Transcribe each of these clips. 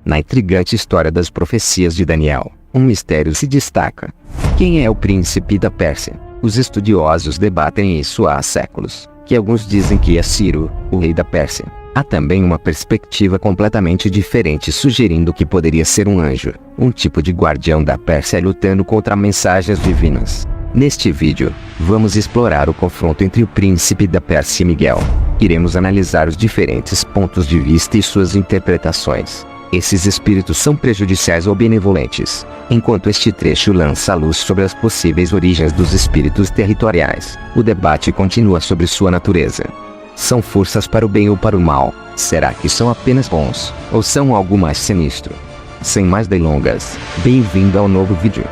Na intrigante história das profecias de Daniel, um mistério se destaca. Quem é o príncipe da Pérsia? Os estudiosos debatem isso há séculos, que alguns dizem que é Ciro, o rei da Pérsia. Há também uma perspectiva completamente diferente sugerindo que poderia ser um anjo, um tipo de guardião da Pérsia lutando contra mensagens divinas. Neste vídeo, vamos explorar o confronto entre o príncipe da Pérsia e Miguel. Iremos analisar os diferentes pontos de vista e suas interpretações. Esses espíritos são prejudiciais ou benevolentes? Enquanto este trecho lança a luz sobre as possíveis origens dos espíritos territoriais, o debate continua sobre sua natureza. São forças para o bem ou para o mal? Será que são apenas bons, ou são algo mais sinistro? Sem mais delongas, bem-vindo ao novo vídeo.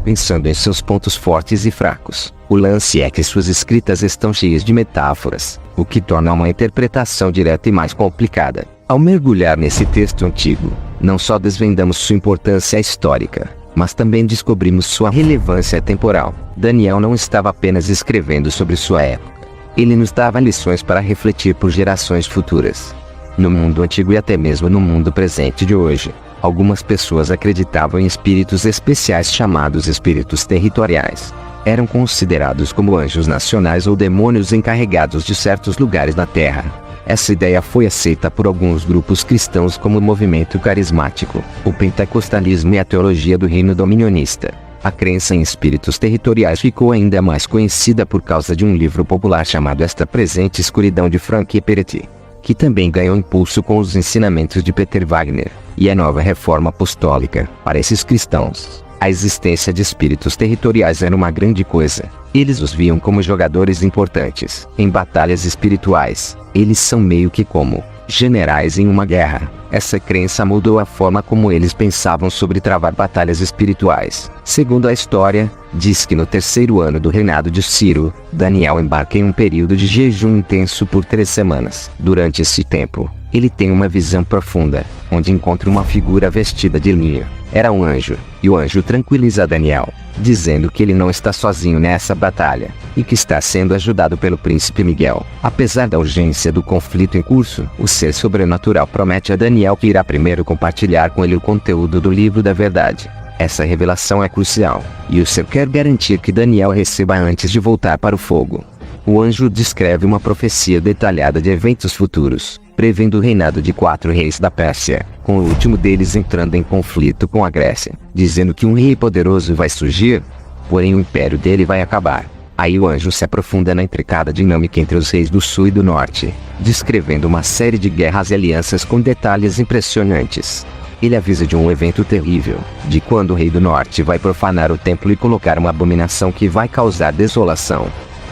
Pensando em seus pontos fortes e fracos, o lance é que suas escritas estão cheias de metáforas, o que torna uma interpretação direta e mais complicada. Ao mergulhar nesse texto antigo, não só desvendamos sua importância histórica, mas também descobrimos sua relevância temporal. Daniel não estava apenas escrevendo sobre sua época. Ele nos dava lições para refletir por gerações futuras. No mundo antigo e até mesmo no mundo presente de hoje, algumas pessoas acreditavam em espíritos especiais chamados espíritos territoriais. Eram considerados como anjos nacionais ou demônios encarregados de certos lugares da Terra. Essa ideia foi aceita por alguns grupos cristãos como o movimento carismático, o pentecostalismo e a teologia do reino dominionista. A crença em espíritos territoriais ficou ainda mais conhecida por causa de um livro popular chamado Esta Presente Escuridão de Frank Peretti, que também ganhou impulso com os ensinamentos de Peter Wagner e a nova reforma apostólica. Para esses cristãos, a existência de espíritos territoriais era uma grande coisa. Eles os viam como jogadores importantes em batalhas espirituais. Eles são meio que como generais em uma guerra. Essa crença mudou a forma como eles pensavam sobre travar batalhas espirituais. Segundo a história, diz que no terceiro ano do reinado de Ciro, Daniel embarca em um período de jejum intenso por 3 semanas. Durante esse tempo, ele tem uma visão profunda, onde encontra uma figura vestida de linho. Era um anjo, e o anjo tranquiliza Daniel, dizendo que ele não está sozinho nessa batalha, e que está sendo ajudado pelo príncipe Miguel. Apesar da urgência do conflito em curso, o ser sobrenatural promete a Daniel que irá primeiro compartilhar com ele o conteúdo do livro da verdade. Essa revelação é crucial, e o ser quer garantir que Daniel receba antes de voltar para o fogo. O anjo descreve uma profecia detalhada de eventos futuros, prevendo o reinado de 4 reis da Pérsia, com o último deles entrando em conflito com a Grécia, dizendo que um rei poderoso vai surgir, porém o império dele vai acabar. Aí o anjo se aprofunda na intricada dinâmica entre os reis do sul e do norte, descrevendo uma série de guerras e alianças com detalhes impressionantes. Ele avisa de um evento terrível, de quando o rei do norte vai profanar o templo e colocar uma abominação que vai causar desolação,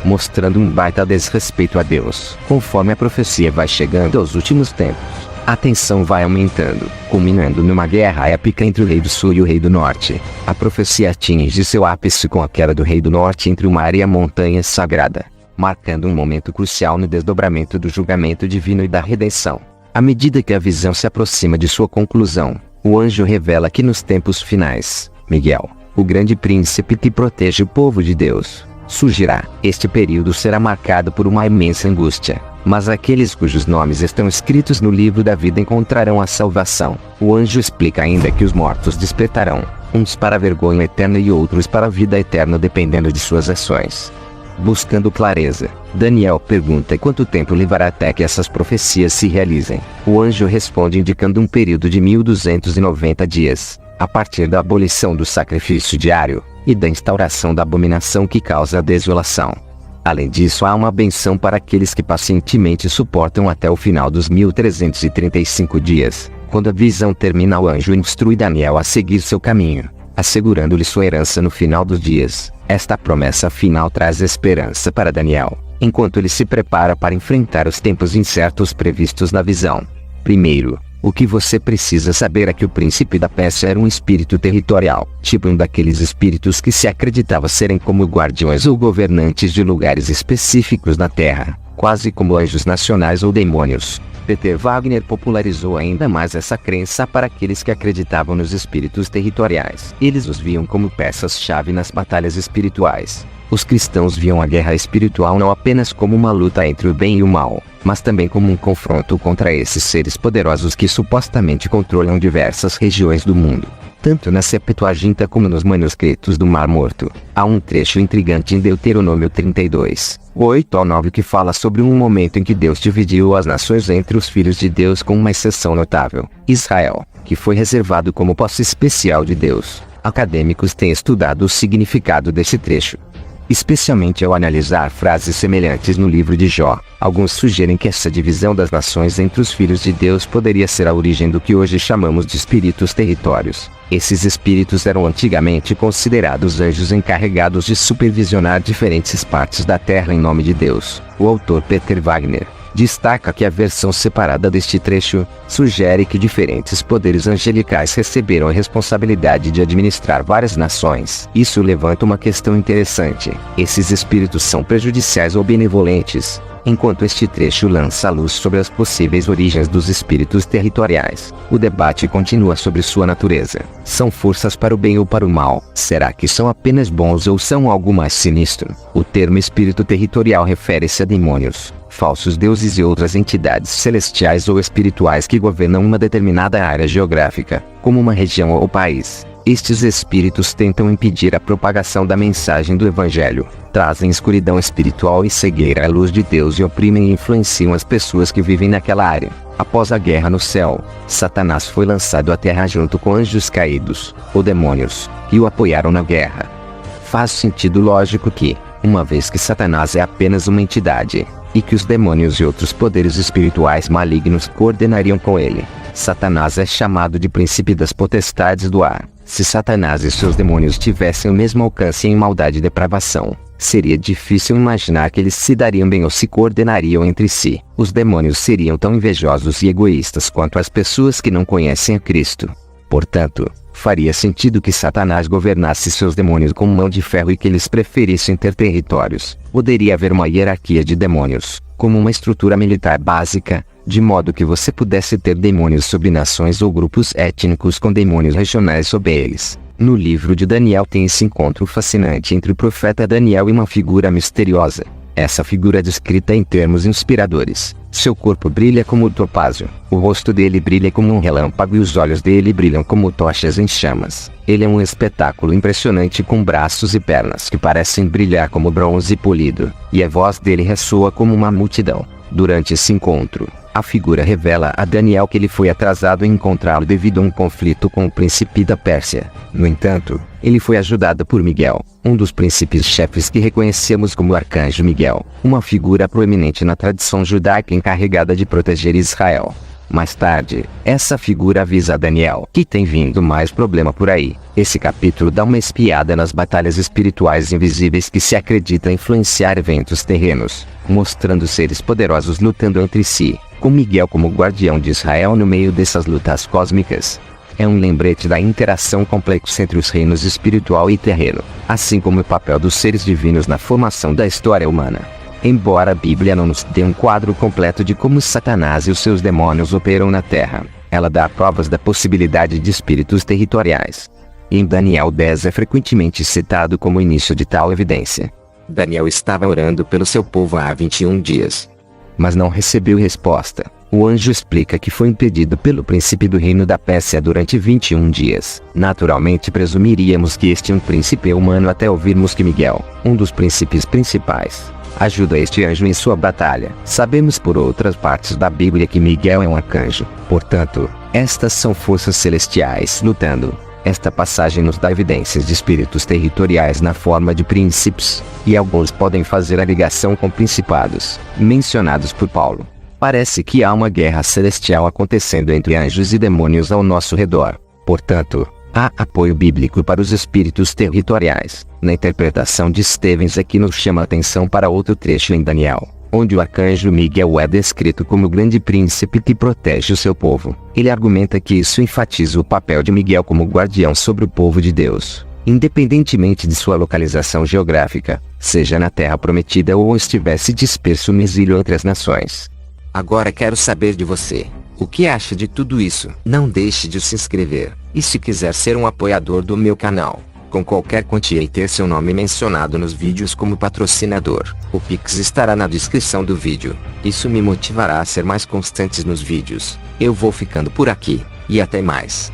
mostrando um baita desrespeito a Deus. Conforme a profecia vai chegando aos últimos tempos, a tensão vai aumentando, culminando numa guerra épica entre o rei do sul e o rei do norte. A profecia atinge seu ápice com a queda do rei do norte entre o mar e a montanha sagrada, marcando um momento crucial no desdobramento do julgamento divino e da redenção. À medida que a visão se aproxima de sua conclusão, o anjo revela que nos tempos finais, Miguel, o grande príncipe que protege o povo de Deus, surgirá. Este período será marcado por uma imensa angústia, mas aqueles cujos nomes estão escritos no livro da vida encontrarão a salvação. O anjo explica ainda que os mortos despertarão, uns para a vergonha eterna e outros para a vida eterna dependendo de suas ações. Buscando clareza, Daniel pergunta quanto tempo levará até que essas profecias se realizem. O anjo responde indicando um período de 1290 dias, a partir da abolição do sacrifício diário e da instauração da abominação que causa a desolação. Além disso, há uma benção para aqueles que pacientemente suportam até o final dos 1335 dias. Quando a visão termina, o anjo instrui Daniel a seguir seu caminho, assegurando-lhe sua herança no final dos dias. Esta promessa final traz esperança para Daniel, enquanto ele se prepara para enfrentar os tempos incertos previstos na visão. Primeiro, o que você precisa saber é que o príncipe da Pérsia era um espírito territorial, tipo um daqueles espíritos que se acreditava serem como guardiões ou governantes de lugares específicos na Terra, quase como anjos nacionais ou demônios. Peter Wagner popularizou ainda mais essa crença para aqueles que acreditavam nos espíritos territoriais. Eles os viam como peças-chave nas batalhas espirituais. Os cristãos viam a guerra espiritual não apenas como uma luta entre o bem e o mal, mas também como um confronto contra esses seres poderosos que supostamente controlam diversas regiões do mundo. Tanto na Septuaginta como nos manuscritos do Mar Morto, há um trecho intrigante em Deuteronômio 32, 8 ao 9 que fala sobre um momento em que Deus dividiu as nações entre os filhos de Deus com uma exceção notável, Israel, que foi reservado como posse especial de Deus. Acadêmicos têm estudado o significado desse trecho, especialmente ao analisar frases semelhantes no livro de Jó. Alguns sugerem que essa divisão das nações entre os filhos de Deus poderia ser a origem do que hoje chamamos de espíritos territórios. Esses espíritos eram antigamente considerados anjos encarregados de supervisionar diferentes partes da terra em nome de Deus. O autor Peter Wagner destaca que a versão separada deste trecho sugere que diferentes poderes angelicais receberam a responsabilidade de administrar várias nações. Isso levanta uma questão interessante: esses espíritos são prejudiciais ou benevolentes? Enquanto este trecho lança a luz sobre as possíveis origens dos espíritos territoriais, o debate continua sobre sua natureza. São forças para o bem ou para o mal? Será que são apenas bons ou são algo mais sinistro? O termo espírito territorial refere-se a demônios, falsos deuses e outras entidades celestiais ou espirituais que governam uma determinada área geográfica, como uma região ou país. Estes espíritos tentam impedir a propagação da mensagem do Evangelho, trazem escuridão espiritual e cegueira à luz de Deus e oprimem e influenciam as pessoas que vivem naquela área. Após a guerra no céu, Satanás foi lançado à terra junto com anjos caídos, ou demônios, que o apoiaram na guerra. Faz sentido lógico que, uma vez que Satanás é apenas uma entidade, e que os demônios e outros poderes espirituais malignos coordenariam com ele, Satanás é chamado de príncipe das potestades do ar. Se Satanás e seus demônios tivessem o mesmo alcance em maldade e depravação, seria difícil imaginar que eles se dariam bem ou se coordenariam entre si. Os demônios seriam tão invejosos e egoístas quanto as pessoas que não conhecem a Cristo. Portanto, faria sentido que Satanás governasse seus demônios com mão de ferro e que eles preferissem ter territórios. Poderia haver uma hierarquia de demônios, como uma estrutura militar básica, de modo que você pudesse ter demônios sobre nações ou grupos étnicos com demônios regionais sob eles. No livro de Daniel tem esse encontro fascinante entre o profeta Daniel e uma figura misteriosa. Essa figura é descrita em termos inspiradores. Seu corpo brilha como topázio, o rosto dele brilha como um relâmpago e os olhos dele brilham como tochas em chamas. Ele é um espetáculo impressionante com braços e pernas que parecem brilhar como bronze polido, e a voz dele ressoa como uma multidão. Durante esse encontro, a figura revela a Daniel que ele foi atrasado em encontrá-lo devido a um conflito com o príncipe da Pérsia. No entanto, ele foi ajudado por Miguel, um dos príncipes-chefes que reconhecemos como Arcanjo Miguel, uma figura proeminente na tradição judaica encarregada de proteger Israel. Mais tarde, essa figura avisa a Daniel que tem vindo mais problema por aí. Esse capítulo dá uma espiada nas batalhas espirituais invisíveis que se acredita influenciar eventos terrenos, mostrando seres poderosos lutando entre si, com Miguel como guardião de Israel no meio dessas lutas cósmicas. É um lembrete da interação complexa entre os reinos espiritual e terreno, assim como o papel dos seres divinos na formação da história humana. Embora a Bíblia não nos dê um quadro completo de como Satanás e os seus demônios operam na Terra, ela dá provas da possibilidade de espíritos territoriais. Em Daniel 10 é frequentemente citado como início de tal evidência. Daniel estava orando pelo seu povo há 21 dias, mas não recebeu resposta. O anjo explica que foi impedido pelo príncipe do reino da Pérsia durante 21 dias. Naturalmente presumiríamos que este é um príncipe humano até ouvirmos que Miguel, um dos príncipes principais, ajuda este anjo em sua batalha. Sabemos por outras partes da Bíblia que Miguel é um arcanjo. Portanto, estas são forças celestiais lutando. Esta passagem nos dá evidências de espíritos territoriais na forma de príncipes, e alguns podem fazer a ligação com principados, mencionados por Paulo. Parece que há uma guerra celestial acontecendo entre anjos e demônios ao nosso redor. Portanto, há apoio bíblico para os espíritos territoriais. Na interpretação de Stevens aqui nos chama a atenção para outro trecho em Daniel, onde o arcanjo Miguel é descrito como o grande príncipe que protege o seu povo. Ele argumenta que isso enfatiza o papel de Miguel como guardião sobre o povo de Deus, independentemente de sua localização geográfica, seja na Terra Prometida ou estivesse disperso no exílio entre as nações. Agora quero saber de você. O que acha de tudo isso? Não deixe de se inscrever, e se quiser ser um apoiador do meu canal, com qualquer quantia e ter seu nome mencionado nos vídeos como patrocinador. O Pix estará na descrição do vídeo. Isso me motivará a ser mais constantes nos vídeos. Eu vou ficando por aqui, e até mais.